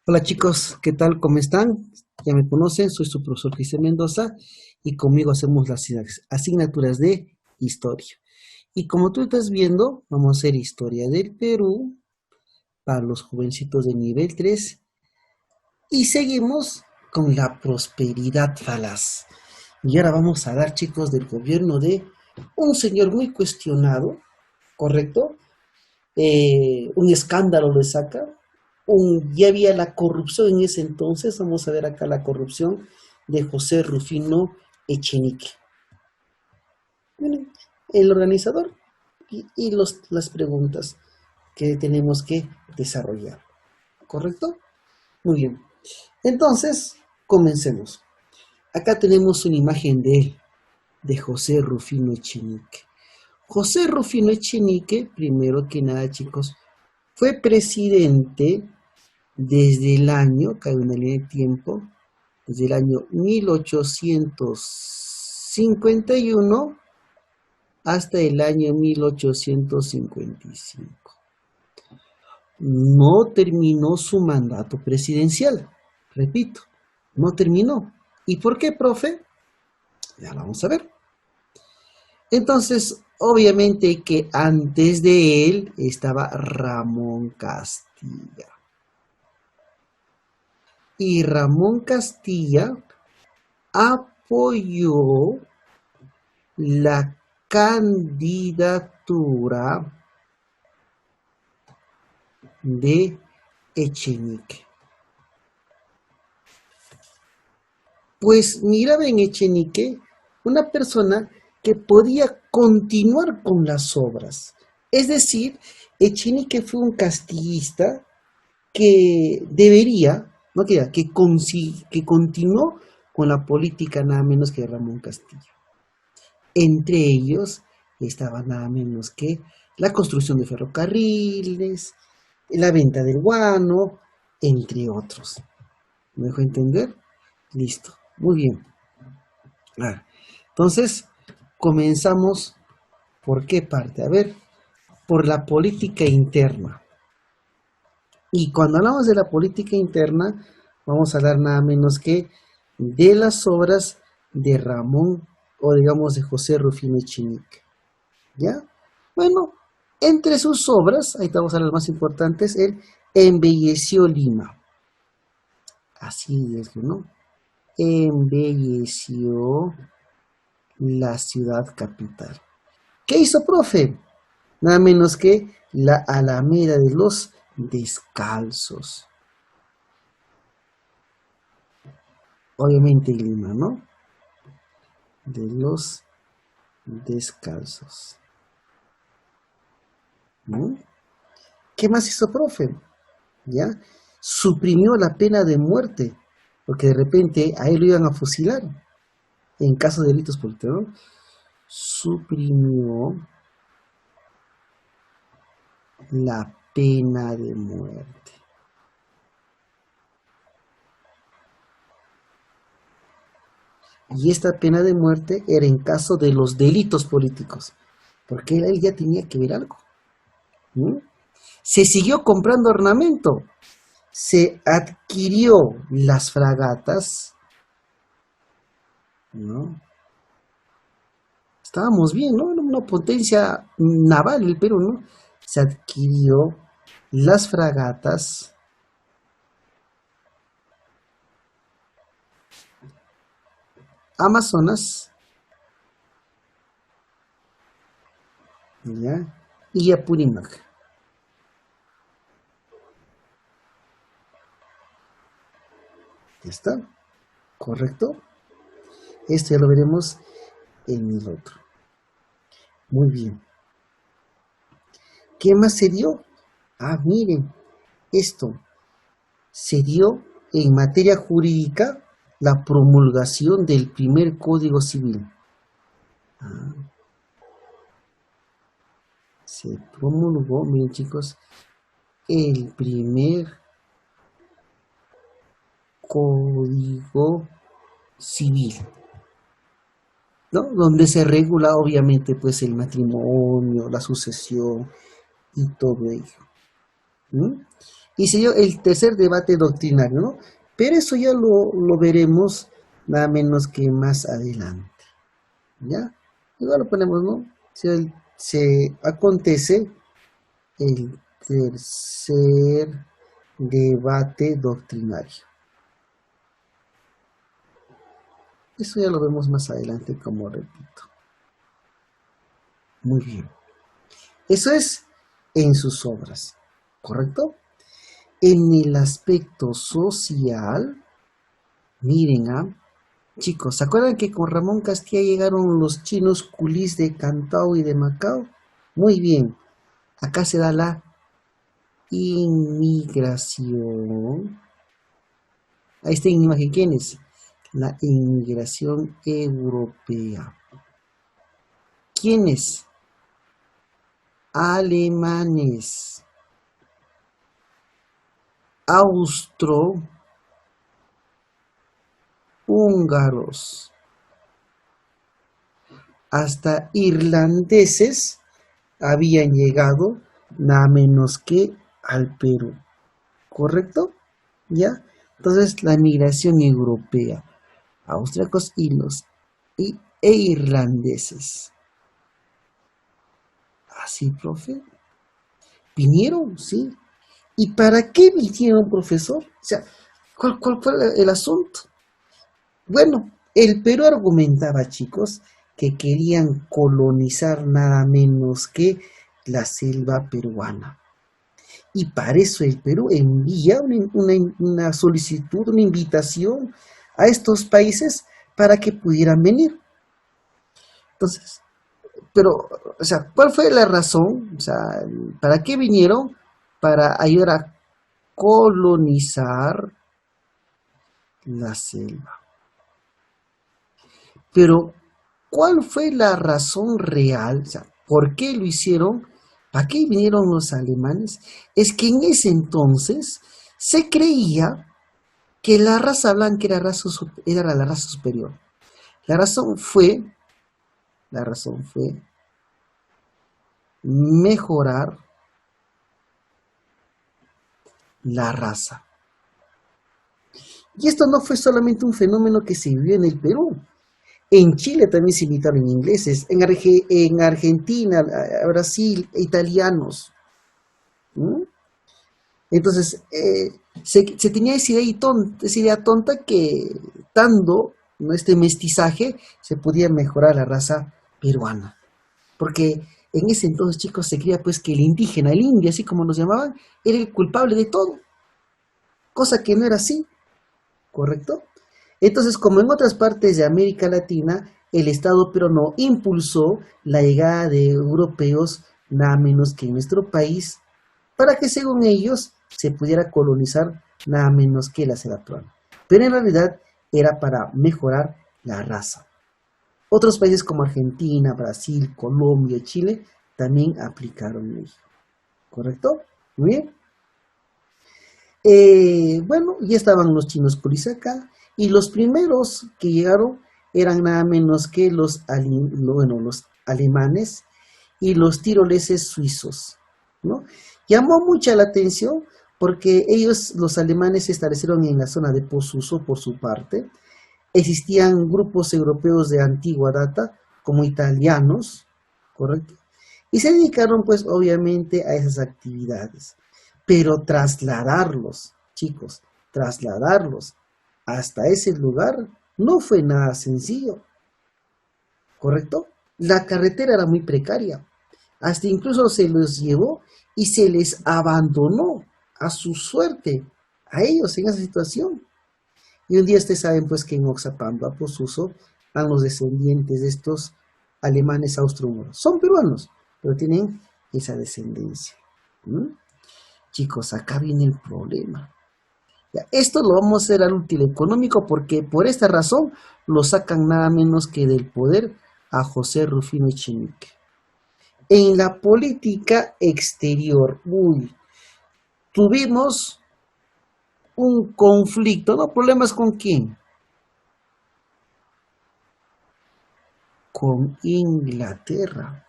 Hola chicos, ¿qué tal? ¿Cómo están? Ya me conocen, soy su profesor Cristian Mendoza y conmigo hacemos las asignaturas de historia. Y como tú estás viendo, vamos a hacer historia del Perú para los jovencitos de nivel 3 y seguimos con la prosperidad falaz. Y ahora vamos a dar, chicos, del gobierno de un señor muy cuestionado, ¿correcto? Un escándalo le saca, ya había la corrupción en ese entonces, vamos a ver acá la corrupción de José Rufino Echenique. Miren, el organizador y las preguntas que tenemos que desarrollar, ¿correcto? Muy bien, entonces comencemos. Acá tenemos una imagen de José Rufino Echenique. José Rufino Echenique, primero que nada chicos, fue presidente desde el año, cabe una línea de tiempo, desde el año 1851 hasta el año 1855. No terminó su mandato presidencial, repito, no terminó. ¿Y por qué, profe? Ya lo vamos a ver. Entonces, obviamente que antes de él estaba Ramón Castilla. Y Ramón Castilla apoyó la candidatura de Echenique. Pues miraba en Echenique una persona que podía continuar con las obras. Es decir, Echenique fue un castillista que debería, no que continuó con la política nada menos que Ramón Castilla. Entre ellos estaba nada menos que la construcción de ferrocarriles, la venta del guano, entre otros. ¿Me dejo entender? Listo. Muy bien. Entonces, comenzamos. ¿Por qué parte? A ver, por la política interna. Y cuando hablamos de la política interna, vamos a hablar nada menos que de las obras de Ramón, o digamos de José Rufino Echenique. ¿Ya? Bueno, entre sus obras, ahí vamos a las más importantes, él embelleció Lima. Así es, ¿no? Embelleció la ciudad capital. ¿Qué hizo, profe? Nada menos que la Alameda de los Descalzos. Obviamente Lima, ¿no? De los Descalzos. ¿No? ¿Qué más hizo, profe? ¿Ya? Suprimió la pena de muerte, porque de repente a él lo iban a fusilar en caso de delitos políticos, ¿no? Suprimió la pena de muerte. Y esta pena de muerte era en caso de los delitos políticos, porque él ya tenía que ver algo. ¿No? Se siguió comprando armamento, se adquirió las fragatas, ¿no? Estábamos bien, ¿no? Era una potencia naval el Perú, ¿no? Se adquirió las fragatas, Amazonas, ¿ya? Y Apurímac. ¿Ya está? ¿Correcto? Esto ya lo veremos en el otro. Muy bien. ¿Qué más se dio? Ah, miren, esto se dio en materia jurídica la promulgación del primer Código Civil. Ah, se promulgó, miren chicos, el primer Código Civil, ¿no? Donde se regula obviamente pues el matrimonio, la sucesión y todo ello. ¿No? Y se dio el tercer debate doctrinario, ¿no? Pero eso ya lo veremos nada menos que más adelante, ¿ya? Igual lo ponemos, ¿no? Se acontece el tercer debate doctrinario. Eso ya lo vemos más adelante, como repito. Muy bien. Eso es en sus obras, ¿correcto? En el aspecto social, miren, chicos, ¿se acuerdan que con Ramón Castilla llegaron los chinos culís de Cantao y de Macao? Muy bien, acá se da la inmigración. Ahí está en imagen, ¿quién es? La inmigración europea. ¿Quiénes? Alemanes, húngaros, hasta irlandeses habían llegado nada menos que al Perú, ¿correcto? ¿Ya? Entonces la migración europea, austríacos e irlandeses. ¿Así, profe? ¿Vinieron? Sí. ¿Y para qué vinieron, profesor? O sea, ¿cuál fue el asunto? Bueno, el Perú argumentaba, chicos, que querían colonizar nada menos que la selva peruana. Y para eso el Perú envía una solicitud, una invitación a estos países para que pudieran venir. Entonces, pero, o sea, ¿cuál fue la razón? O sea, ¿para qué vinieron? Para ayudar a colonizar la selva. Pero, ¿cuál fue la razón real? O sea, ¿por qué lo hicieron? ¿Para qué vinieron los alemanes? Es que en ese entonces se creía que la raza blanca era la raza superior. La razón fue mejorar la raza. Y esto no fue solamente un fenómeno que se vivió en el Perú. En Chile también se imitaron ingleses, en Argentina, Brasil, italianos. ¿Mm? Entonces, se tenía esa idea tonta que dando, ¿no?, este mestizaje se podía mejorar la raza peruana. Porque en ese entonces, chicos, se creía pues que el indígena, el indio, así como nos llamaban, era el culpable de todo. Cosa que no era así, ¿correcto? Entonces, como en otras partes de América Latina, el Estado peruano impulsó la llegada de europeos, nada menos que en nuestro país, para que según ellos se pudiera colonizar nada menos que la selva peruana. Pero en realidad era para mejorar la raza. Otros países como Argentina, Brasil, Colombia, Chile también aplicaron ello. ¿Correcto? Muy bien. Bueno, ya estaban los chinos culis acá, y los primeros que llegaron eran nada menos que los alemanes y los tiroleses suizos, ¿no? Llamó mucha la atención porque ellos, los alemanes, se establecieron en la zona de Posuso por su parte. Existían grupos europeos de antigua data, como italianos, ¿correcto? Y se dedicaron, pues, obviamente a esas actividades. Pero trasladarlos, chicos, trasladarlos hasta ese lugar no fue nada sencillo, ¿correcto? La carretera era muy precaria. Hasta incluso se los llevó y se les abandonó a su suerte, a ellos en esa situación. Y un día ustedes saben pues que en Oxapampa, Posuso, están los descendientes de estos alemanes austrohúngaros. Son peruanos, pero tienen esa descendencia. ¿Mm? Chicos, acá viene el problema. Ya, esto lo vamos a hacer al útil económico porque por esta razón lo sacan nada menos que del poder a José Rufino Echenique. En la política exterior, tuvimos un conflicto, ¿no? ¿Problemas con quién? Con Inglaterra.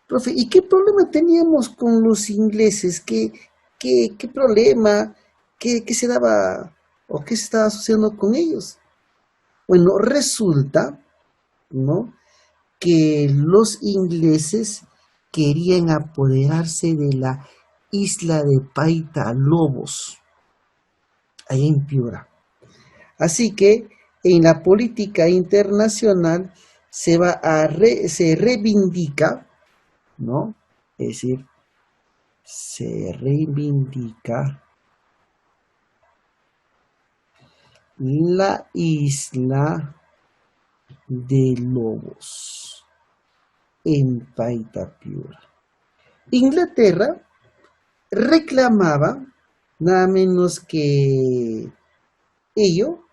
Profe, ¿y qué problema teníamos con los ingleses? qué problema, qué se daba o qué se estaba sucediendo con ellos. Bueno, resulta, ¿no?, que los ingleses querían apoderarse de la isla de Paita Lobos, allá en Piura. Así que en la política internacional se reivindica, ¿no? Es decir, se reivindica la isla de Lobos en Paita Piura. Inglaterra reclamaba nada menos que ello,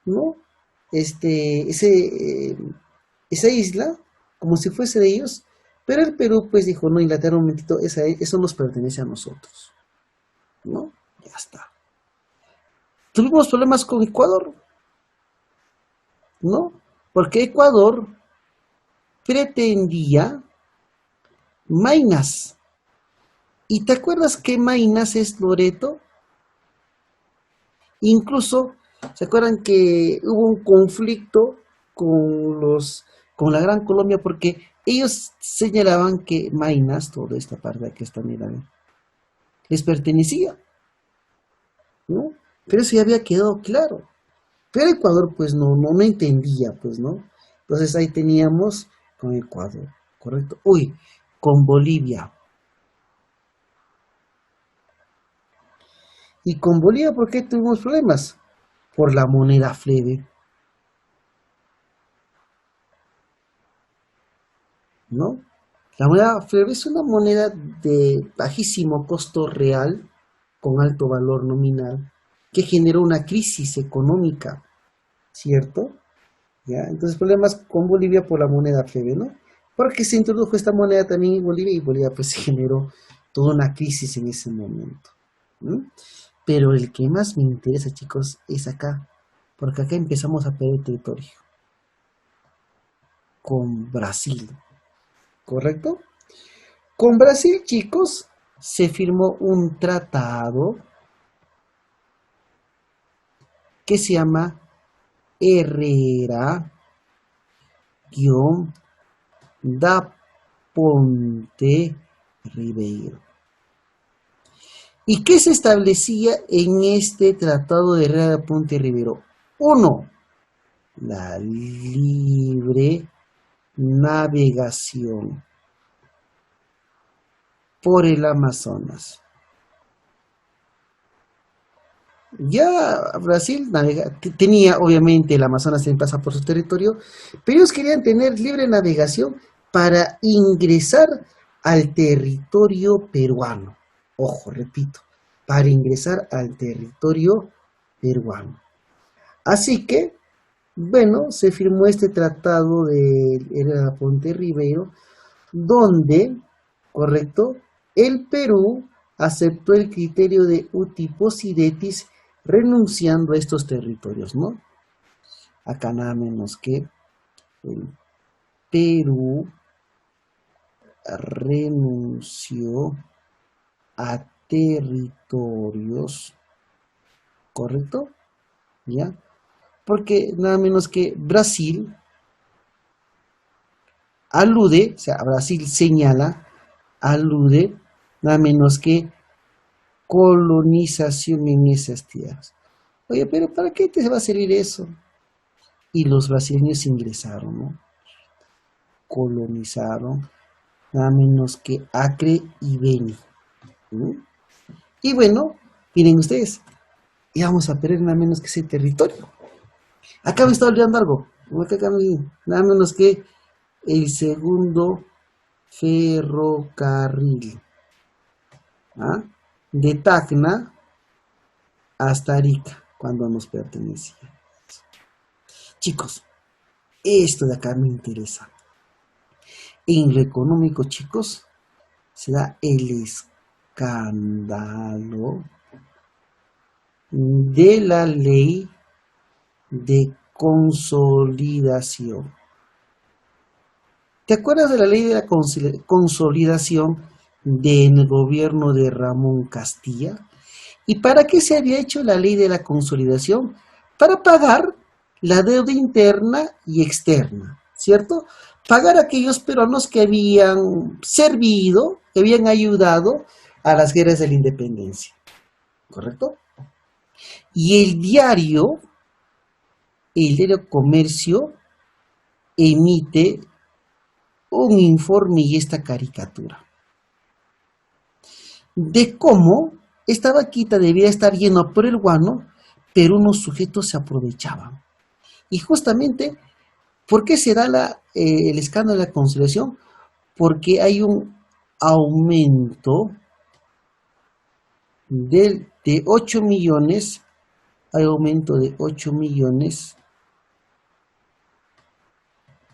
¿no? Esa isla, como si fuese de ellos, pero el Perú pues dijo, no, Inglaterra, un momentito, eso nos pertenece a nosotros, ¿no? Ya está. Tuvimos problemas con Ecuador, ¿no? Porque Ecuador pretendía Maynas. ¿Y te acuerdas que Maynas es Loreto? Incluso, ¿se acuerdan que hubo un conflicto con la Gran Colombia? Porque ellos señalaban que Maynas, toda esta parte de que está mirando, les pertenecía, ¿no? Pero eso ya había quedado claro. Pero Ecuador, pues no entendía, pues, ¿no? Entonces ahí teníamos con Ecuador, ¿correcto? Uy, con Bolivia. Y con Bolivia, ¿por qué tuvimos problemas? Por la moneda fleve, ¿no? La moneda fleve es una moneda de bajísimo costo real, con alto valor nominal, que generó una crisis económica, ¿cierto? ¿Ya? Entonces, problemas con Bolivia por la moneda fleve, ¿no? Porque se introdujo esta moneda también en Bolivia y Bolivia pues generó toda una crisis en ese momento, ¿no? Pero el que más me interesa, chicos, es acá, porque acá empezamos a perder territorio con Brasil, ¿correcto? Con Brasil, chicos, se firmó un tratado que se llama Herrera-da Ponte Ribeiro. ¿Y qué se establecía en este tratado de Herrera da Ponte Ribeiro? Uno, la libre navegación por el Amazonas. Ya Brasil tenía, obviamente, el Amazonas pasa por su territorio, pero ellos querían tener libre navegación para ingresar al territorio peruano. Ojo, repito, para ingresar al territorio peruano. Así que, bueno, se firmó este tratado de Herrera Ponte Ribeiro, donde, correcto, el Perú aceptó el criterio de uti possidetis, renunciando a estos territorios, ¿no? Acá nada menos que el Perú renunció a territorios, ¿correcto? ¿Ya? Porque nada menos que Brasil alude, o sea, Brasil señala, alude, nada menos que colonización en esas tierras. Oye, pero ¿para qué te va a servir eso? Y los brasileños ingresaron, ¿no? Colonizaron, nada menos que Acre y Beni, ¿no? Y bueno, miren ustedes, íbamos a perder nada menos que ese territorio. Acá me está olvidando algo, nada menos que el segundo ferrocarril, ¿ah?, de Tacna hasta Arica, cuando nos pertenecía. Chicos, esto de acá me interesa. En lo económico, chicos, se da el escándalo de la ley de consolidación. ¿Te acuerdas de la ley de la consolidación del gobierno de Ramón Castilla. ¿Y para qué se había hecho la ley de la consolidación? Para pagar la deuda interna y externa, ¿cierto? Pagar a aquellos peruanos que habían servido, que habían ayudado a las guerras de la independencia, ¿correcto? Y el diario Comercio, emite un informe y esta caricatura de cómo esta vaquita debía estar llena por el guano, pero unos sujetos se aprovechaban. Y justamente, ¿por qué se da el escándalo de la conciliación? Porque hay un aumento de 8 millones, hay aumento de 8 millones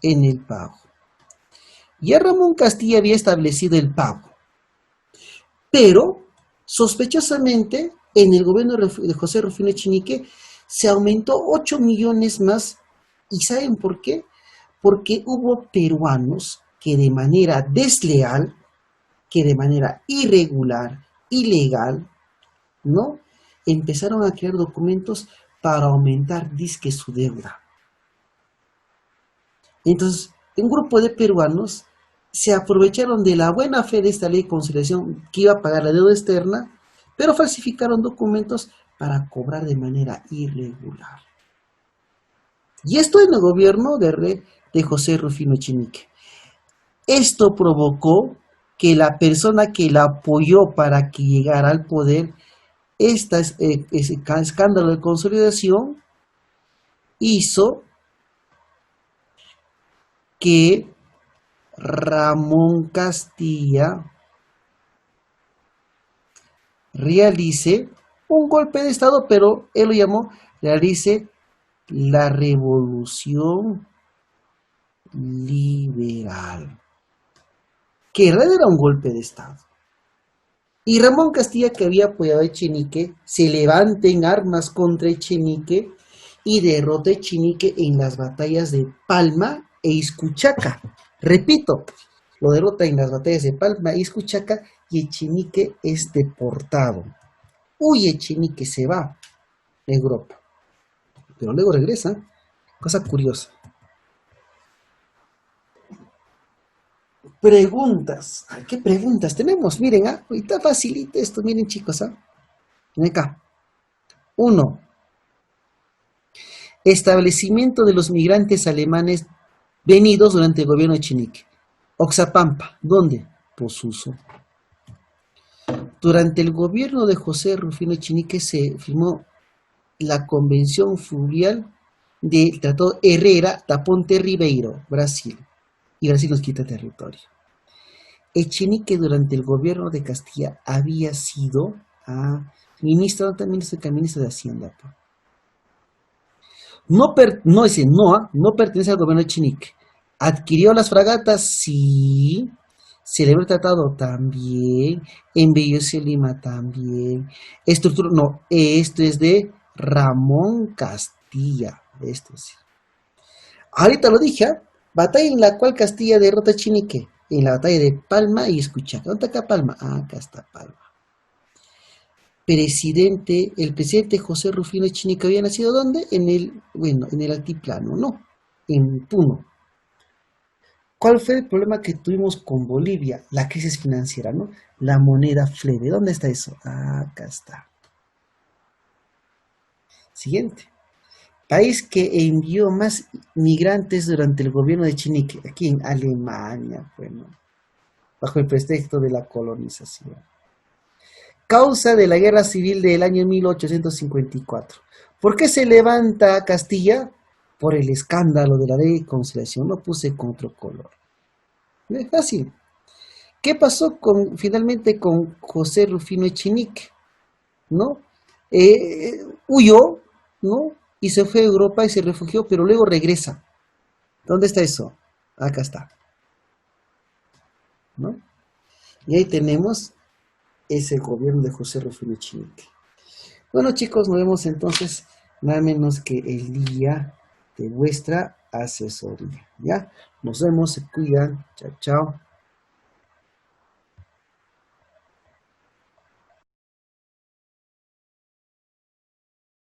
en el pago. Ya Ramón Castilla había establecido el pago, pero sospechosamente en el gobierno de José Rufino Echenique se aumentó 8 millones más. ¿Y saben por qué? Porque hubo peruanos que de manera desleal, que de manera irregular, ilegal, ¿no? Empezaron a crear documentos para aumentar, dizque, su deuda. Entonces, un grupo de peruanos se aprovecharon de la buena fe de esta ley de conciliación que iba a pagar la deuda externa, pero falsificaron documentos para cobrar de manera irregular. Y esto en el gobierno de José Rufino Echenique. Esto provocó que la persona que la apoyó para que llegara al poder, ese escándalo de consolidación, hizo que Ramón Castilla realice un golpe de Estado, pero él lo llamó, realice la revolución liberal, que en realidad era un golpe de Estado. Y Ramón Castilla, que había apoyado a Echenique, se levanta en armas contra Echenique y derrota a Echenique en las batallas de Palma e Izcuchaca. Repito, lo derrota en las batallas de Palma e Izcuchaca y Echenique es deportado. Huye Echenique, se va a Europa, pero luego regresa. Cosa curiosa. Preguntas. ¿Qué preguntas tenemos? Miren, ahorita facilita esto. Miren, chicos, ven acá. 1. Establecimiento de los migrantes alemanes venidos durante el gobierno de Echenique. Oxapampa. ¿Dónde? Posuso. Durante el gobierno de José Rufino Echenique se firmó la Convención Fluvial del Tratado Herrera da Ponte Ribeiro, Brasil. Y Brasil nos quita territorio. Echenique durante el gobierno de Castilla había sido ministro de Hacienda. No pertenece al gobierno de Echenique. ¿Adquirió las fragatas? Sí. ¿Celebró el tratado? También. ¿Embelleció Lima? También. ¿Estructuró? No, esto es de Ramón Castilla. Esto es. Ahorita lo dije, batalla en la cual Castilla derrota a Echenique. En la batalla de Palma y Izcuchaca. ¿Dónde está acá Palma? Acá está Palma. El presidente José Rufino Echenique había nacido ¿dónde? En el altiplano, no, en Puno. ¿Cuál fue el problema que tuvimos con Bolivia? La crisis financiera, ¿no? La moneda fleve. ¿Dónde está eso? Acá está. Siguiente. País que envió más migrantes durante el gobierno de Echenique. Aquí en Alemania, bueno, bajo el pretexto de la colonización. Causa de la guerra civil del año 1854. ¿Por qué se levanta Castilla? Por el escándalo de la ley de conciliación. No puse con otro color. Es fácil. ¿Qué pasó finalmente con José Rufino Echenique? ¿No? Huyó, ¿no? Y se fue a Europa y se refugió, pero luego regresa. ¿Dónde está eso? Acá está. ¿No? Y ahí tenemos ese gobierno de José Rufino Echenique. Bueno, chicos, nos vemos entonces nada menos que el día de vuestra asesoría. ¿Ya? Nos vemos, se cuidan. Chao, chao.